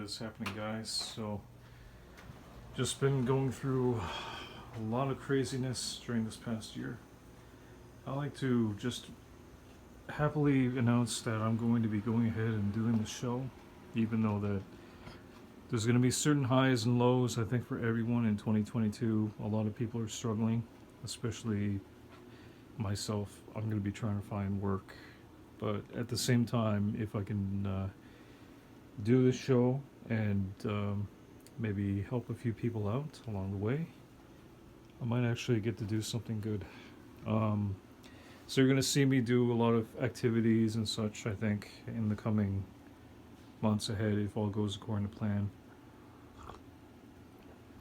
is happening, guys? So, just been going through a lot of craziness during this past year. I like to just happily announce that I'm going to be going ahead and doing the show, even though that there's going to be certain highs and lows. I think for everyone in 2022, a lot of people are struggling, especially myself. I'm going to be trying to find work, but at the same time, if I can do this show and maybe help a few people out along the way, I might actually get to do something good. So you're going to see me do a lot of activities and such, I think, in the coming months ahead if all goes according to plan.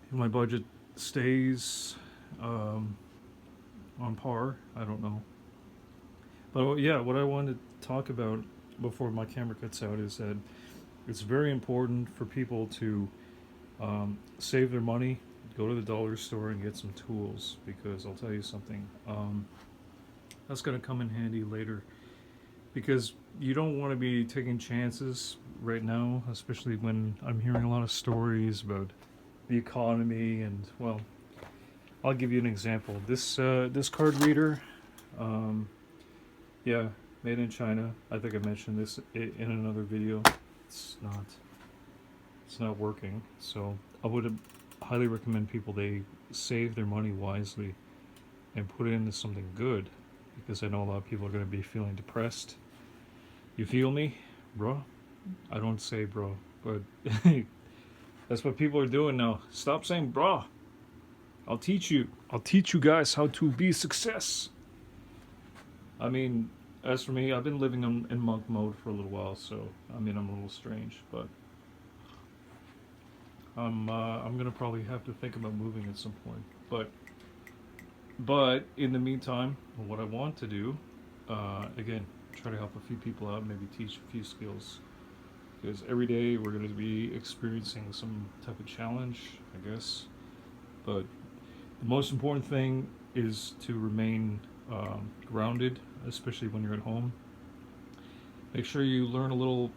If my budget stays on par, I don't know. But yeah, what I wanted to talk about before my camera cuts out is that it's very important for people to save their money, go to the dollar store and get some tools, because I'll tell you something, that's going to come in handy later, because you don't want to be taking chances right now, especially when I'm hearing a lot of stories about the economy. And well, I'll give you an example. This card reader, yeah, made in China. I think I mentioned this in another video. It's not working. So I would highly recommend people they save their money wisely and put it into something good, because I know a lot of people are going to be feeling depressed. You feel me, bro? I don't say bro, but that's what people are doing now. Stop saying bro. I'll teach you guys how to be success. I mean, as for me, I've been living in monk mode for a little while, so I mean, I'm a little strange, but I'm gonna probably have to think about moving at some point. But in the meantime, what I want to do, again, try to help a few people out, maybe teach a few skills, because every day we're going to be experiencing some type of challenge, I guess. But the most important thing is to remain grounded, especially when you're at home. Make sure you learn a little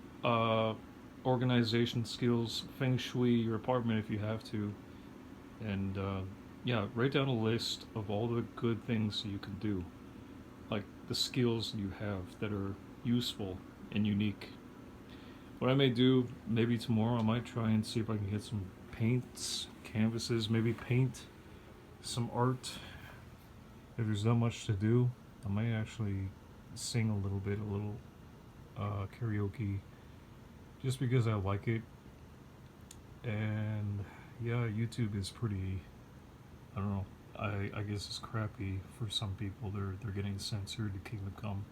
organization skills, feng shui your apartment if you have to, and yeah, write down a list of all the good things you can do, like the skills you have that are useful and unique. What I may do, maybe tomorrow, I might try and see if I can get some paints, canvases, maybe paint some art. If there's not much to do, I might actually sing a little bit, a little karaoke, just because I like it. And yeah, YouTube is pretty, I don't know, I guess it's crappy for some people. They're getting censored to Kingdom Come.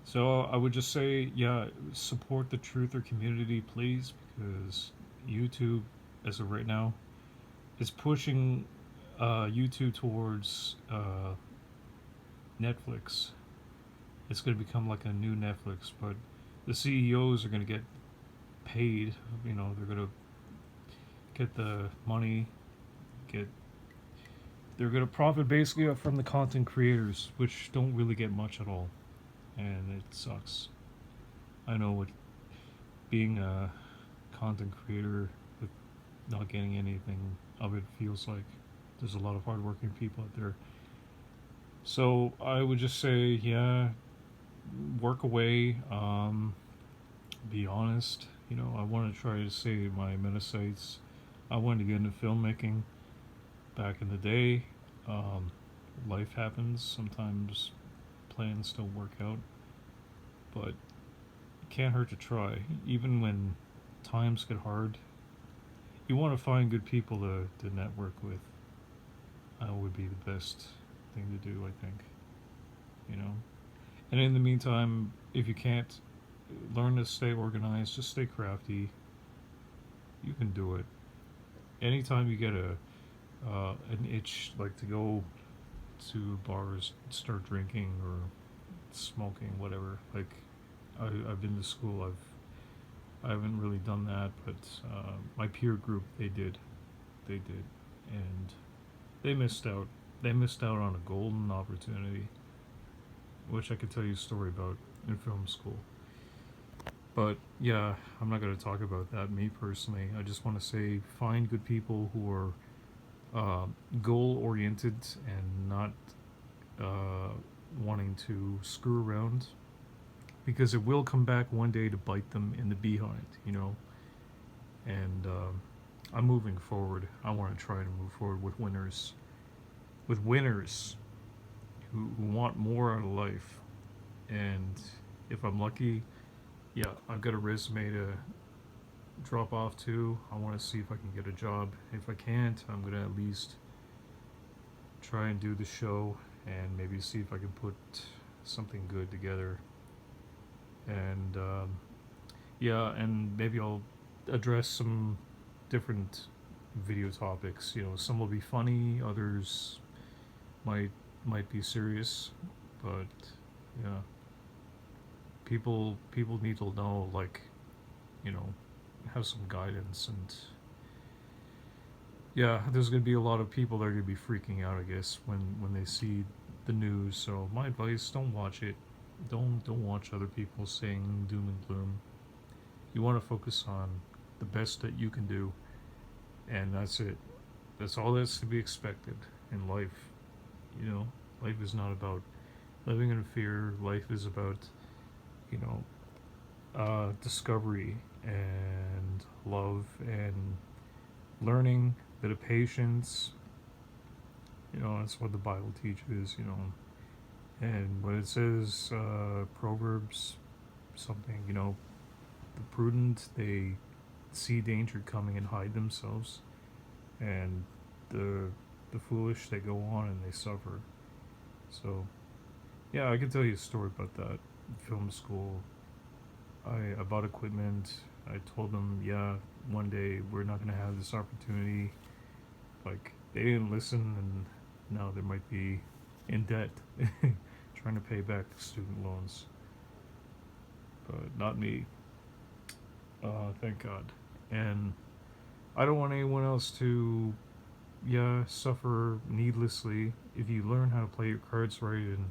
So I would just say, yeah, support the truther community, please, because YouTube, as of right now, is pushing YouTube towards Netflix. It's going to become like a new Netflix, but the CEOs are going to get paid. You know, they're going to get the money, they're going to profit basically from the content creators, which don't really get much at all, and it sucks. I know what being a content creator with not getting anything of it feels like. There's a lot of hardworking people out there. So I would just say, yeah, work away, be honest. You know, I want to try to save my Meta-sites. I wanted to get into filmmaking back in the day. Life happens. Sometimes plans don't work out, but it can't hurt to try. Even when times get hard, you want to find good people to network with. Would be the best thing to do, I think. You know? And in the meantime, if you can't learn to stay organized, just stay crafty. You can do it. Anytime you get an itch, like to go to bars, start drinking or smoking, whatever. Like I've been to school. I haven't really done that, but my peer group they did, and they missed out. They missed out on a golden opportunity, which I could tell you a story about in film school. But yeah, I'm not going to talk about that. Me personally, I just want to say find good people who are goal oriented and not uh, wanting to screw around, because it will come back one day to bite them in the behind, you know. And I'm moving forward. I want to try to move forward with winners who want more out of life. And if I'm lucky, yeah, I've got a resume to drop off to. I want to see if I can get a job. If I can't, I'm gonna at least try and do the show and maybe see if I can put something good together. And yeah, and maybe I'll address some different video topics. You know, some will be funny, others might might be serious, but yeah, people need to know, like, you know, have some guidance. And yeah, there's gonna be a lot of people that are gonna be freaking out, I guess, when they see the news. So my advice: don't watch it. Don't watch other people saying doom and gloom. You want to focus on the best that you can do, and that's it. That's all that's to be expected in life. You know, life is not about living in fear. Life is about, you know, discovery and love and learning, bit of patience. You know, that's what the Bible teaches. You know, and when it says Proverbs something, you know, the prudent, they see danger coming and hide themselves, and the the foolish, they go on and they suffer. So yeah, I can tell you a story about that. Film school, I bought equipment. I told them, yeah, one day we're not gonna have this opportunity. Like, they didn't listen, and now they might be in debt, trying to pay back student loans. But not me. Thank God. And I don't want anyone else to, yeah, suffer needlessly. If you learn how to play your cards right and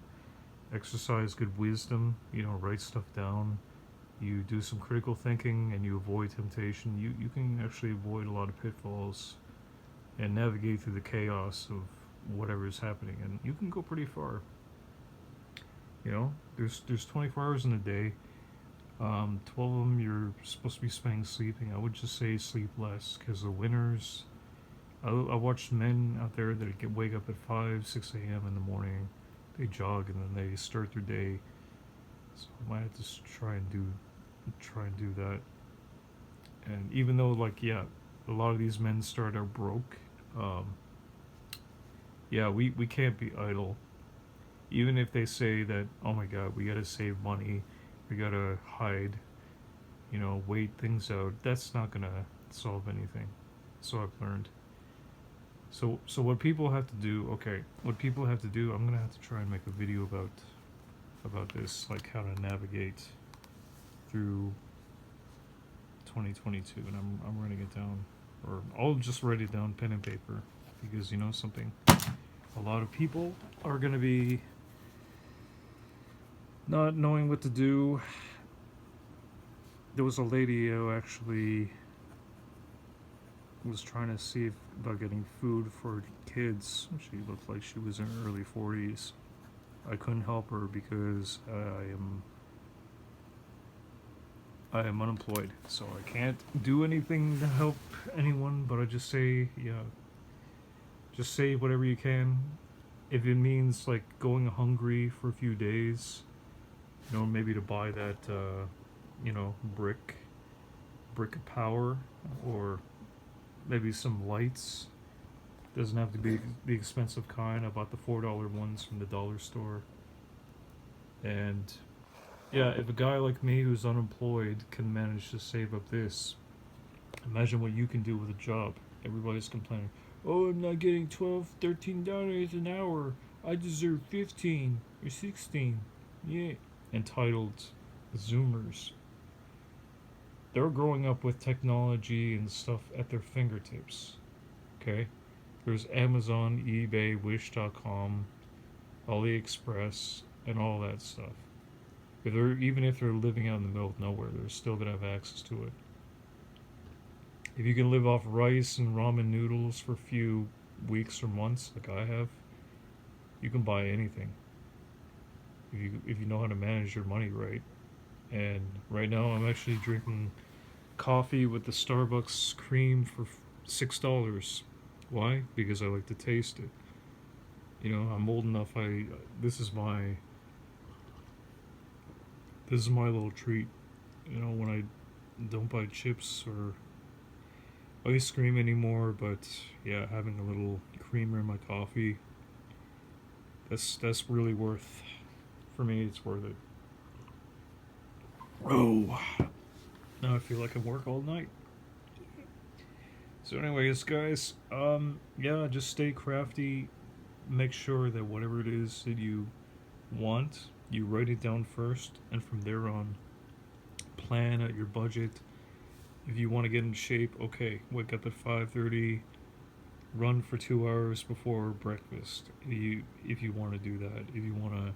exercise good wisdom, you know, write stuff down, you do some critical thinking, and you avoid temptation, you can actually avoid a lot of pitfalls and navigate through the chaos of whatever is happening, and you can go pretty far. You know, there's 24 hours in a day. 12 of them you're supposed to be spending sleeping. I would just say sleep less, because the winners. I watch men out there that wake up at 5, 6 a.m. in the morning. They jog and then they start their day. So I might have to try and do that. And even though, like, yeah, a lot of these men start out broke. Um, yeah, we can't be idle. Even if they say that, oh my God, we gotta save money, we gotta hide, you know, wait things out. That's not gonna solve anything. So I've learned. So what people have to do? Okay, what people have to do? I'm gonna have to try and make a video about this, like how to navigate through 2022, and I'm writing it down, or I'll just write it down, pen and paper, because you know something. A lot of people are gonna be not knowing what to do. There was a lady who actually was trying to see about getting food for kids. She looked like she was in her early 40s. I couldn't help her because I am unemployed, so I can't do anything to help anyone. But I just say, yeah, just say whatever you can. If it means like going hungry for a few days, you know, maybe to buy that, you know, brick of power, or maybe some lights. Doesn't have to be the expensive kind. I bought the $4 ones from the dollar store. And yeah, if a guy like me who's unemployed can manage to save up this, imagine what you can do with a job. Everybody's complaining, oh, I'm not getting $12, $13 an hour. I deserve 15 or 16. Yeah. Entitled Zoomers. They're growing up with technology and stuff at their fingertips. Okay? There's Amazon, eBay, Wish.com, AliExpress, and all that stuff. Even if they're living out in the middle of nowhere, they're still gonna have access to it. If you can live off rice and ramen noodles for a few weeks or months, like I have, you can buy anything. If you know how to manage your money right. And right now, I'm actually drinking coffee with the Starbucks cream for $6. Why? Because I like to taste it. I'm old enough. This is my this is my little treat. When I don't buy chips or ice cream anymore, but yeah, having a little creamer in my coffee, that's really worth. For me, it's worth it. Oh, now I feel like I work all night. So, anyways, guys, yeah, just stay crafty. Make sure that whatever it is that you want, you write it down first, and from there on, plan out your budget. If you want to get in shape, okay, wake up at 5:30, run for 2 hours before breakfast. If you want to do that, if you want to,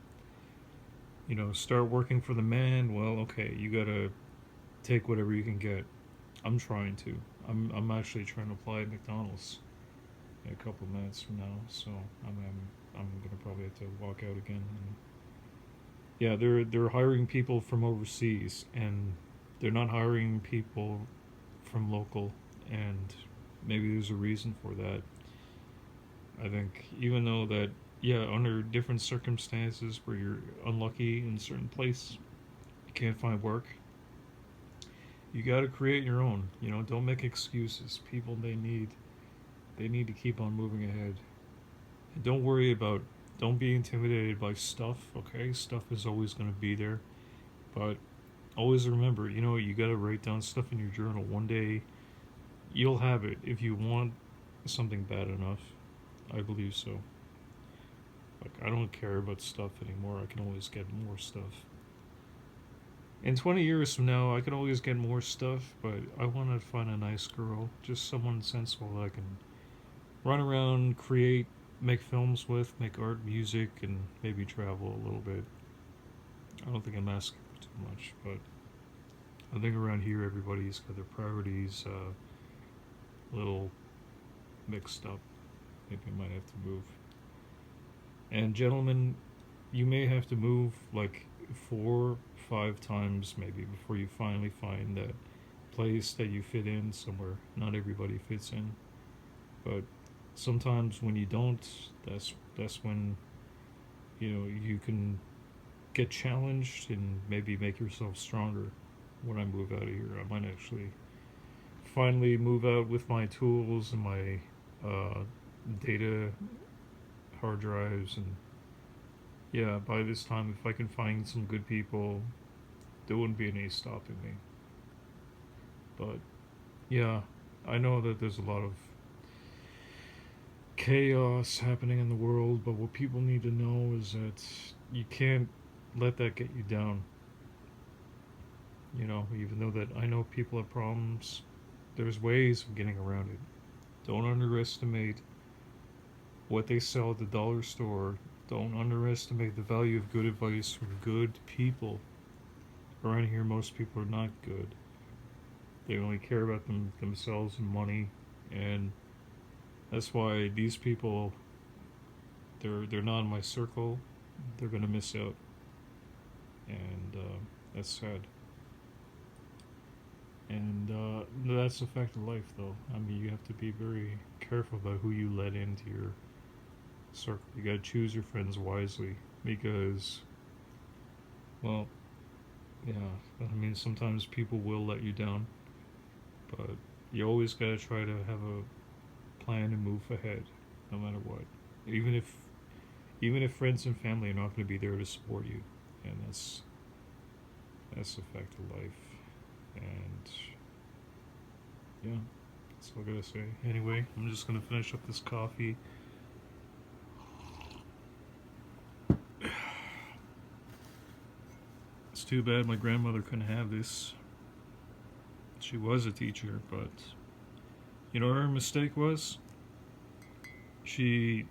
start working for the man, well, okay, you gotta take whatever you can get. I'm trying to. I'm actually trying to apply at McDonald's in a couple of minutes from now, so I'm gonna probably have to walk out again. And yeah, they're hiring people from overseas, and they're not hiring people from local, and maybe there's a reason for that. I think even though that, yeah, under different circumstances where you're unlucky in a certain place, you can't find work, you got to create your own. Don't make excuses. People, they need to keep on moving ahead. And don't be intimidated by stuff. Okay, stuff is always going to be there, but always remember, you got to write down stuff in your journal. One day you'll have it if you want something bad enough. I believe so. Like, I don't care about stuff anymore. I can always get more stuff. In 20 years from now, I could always get more stuff, but I want to find a nice girl, just someone sensible that I can run around, create, make films with, make art, music, and maybe travel a little bit. I don't think I'm asking for too much, but I think around here everybody's got their priorities a little mixed up. Maybe I might have to move. And gentlemen, you may have to move like 4, 5 times maybe before you finally find that place that you fit in somewhere. Not everybody fits in, but sometimes when you don't, that's when you can get challenged and maybe make yourself stronger. When I move out of here, I might actually finally move out with my tools and my data hard drives, and yeah, by this time, if I can find some good people, there wouldn't be any stopping me. But yeah, I know that there's a lot of chaos happening in the world, but what people need to know is that you can't let that get you down. Even though that I know people have problems, there's ways of getting around it. Don't underestimate what they sell at the dollar store. Don't underestimate the value of good advice from good people. Around here, most people are not good. They only care about themselves and money, and that's why these people, they're not in my circle. They're gonna miss out, and that's sad. And that's the fact of life, though. I mean, you have to be very careful about who you let into your circle. You gotta choose your friends wisely because, well, yeah, I mean, sometimes people will let you down, but you always gotta try to have a plan and move ahead, no matter what. Even if even if friends and family are not going to be there to support you, and that's the fact of life. And yeah, that's all I gotta say. Anyway, I'm just gonna finish up this coffee. It's too bad my grandmother couldn't have this. She was a teacher, but you know what her mistake was? She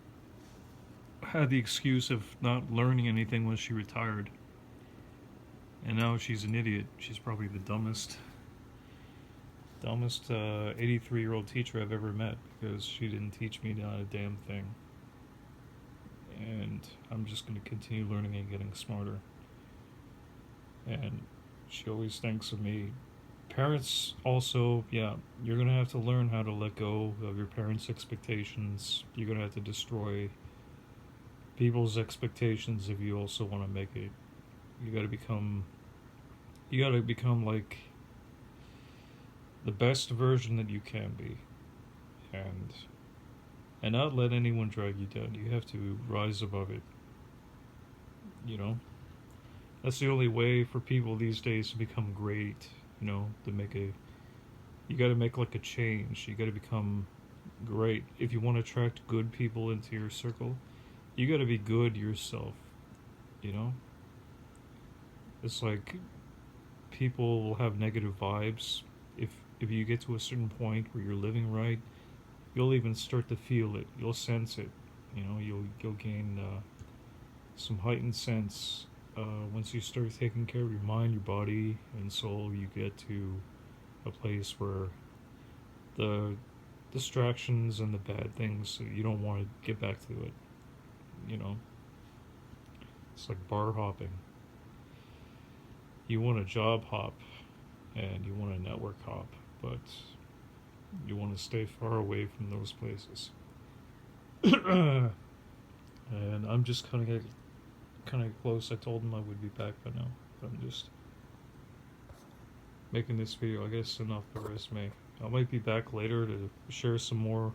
had the excuse of not learning anything when she retired. And now she's an idiot. She's probably the dumbest 83-year-old teacher I've ever met, because she didn't teach me not a damn thing. And I'm just going to continue learning and getting smarter. And she always thinks of me. Parents also, yeah, you're going to have to learn how to let go of your parents' expectations. You're going to have to destroy people's expectations if you also want to make it. You got to become like the best version that you can be, and not let anyone drag you down. You have to rise above it. You know, that's the only way for people these days to become great. You know, to make a, you got to make like a change. You got to become great. If you want to attract good people into your circle, you got to be good yourself. You know, it's like people will have negative vibes if you get to a certain point where you're living right. You'll even start to feel it. You'll sense it. You know, you'll gain some heightened sense once you start taking care of your mind, your body, and soul. You get to a place where the distractions and the bad things, you don't want to get back to it. You know, it's like bar hopping. You want a job hop and you want a network hop, but you want to stay far away from those places. And I'm just kind of close. I told him I would be back by now. I'm just making this video, I guess, enough the resume. I might be back later to share some more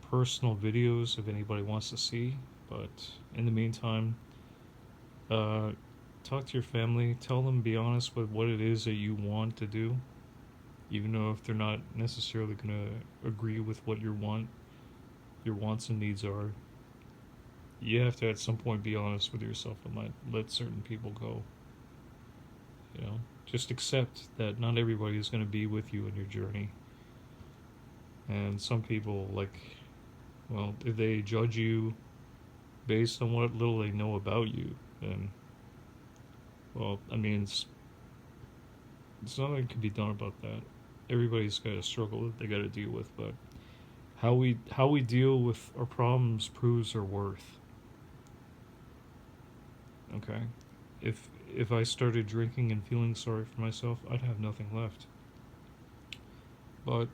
personal videos if anybody wants to see. But in the meantime, talk to your family. Tell them, be honest with what it is that you want to do, even though if they're not necessarily going to agree with what your wants and needs are. You have to at some point be honest with yourself and let certain people go. You know, just accept that not everybody is going to be with you in your journey. And some people, like, well, if they judge you based on what little they know about you, then, well, I mean, it's nothing that can be done about that. Everybody's got a struggle that they got to deal with, but how we deal with our problems proves our worth. Okay, if I started drinking and feeling sorry for myself, I'd have nothing left. But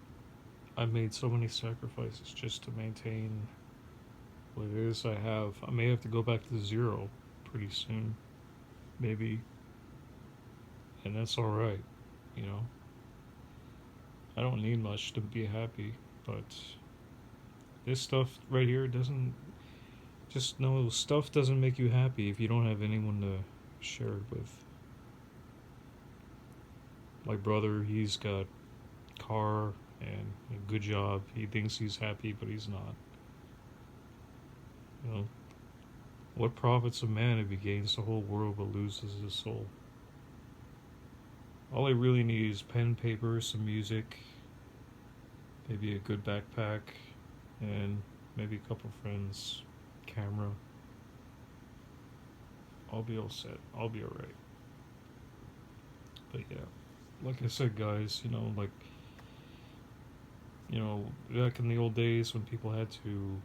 I made so many sacrifices just to maintain what it is I have. I may have to go back to zero pretty soon, maybe, and that's all right. You know, I don't need much to be happy, but this stuff right here doesn't. Just know stuff doesn't make you happy if you don't have anyone to share it with. My brother, he's got a car and a good job. He thinks he's happy, but he's not. You know, what profits a man if he gains the whole world but loses his soul? All I really need is pen, paper, some music, maybe a good backpack, and maybe a couple friends, camera. I'll be all set. I'll be alright. But yeah, like I said, guys, you know, like, you know, back in the old days when people had to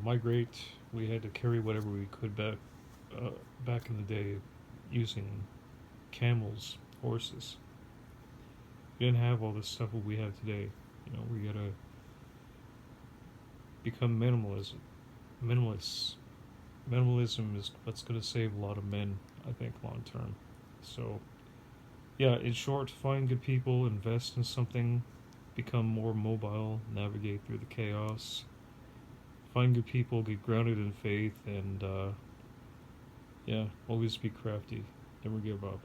migrate, we had to carry whatever we could back in the day using camels, horses. We didn't have all this stuff that we have today. You know, we gotta become minimalists. Minimalism is what's going to save a lot of men, I think, long term. So, yeah, in short, find good people, invest in something, become more mobile, navigate through the chaos. Find good people, get grounded in faith, and yeah, always be crafty. Never give up.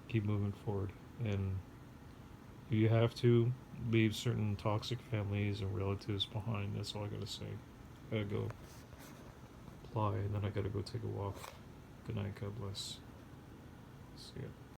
Keep moving forward. And if you have to, leave certain toxic families and relatives behind. That's all I gotta say. I gotta go apply, and then I gotta go take a walk. Good night, God bless. See ya.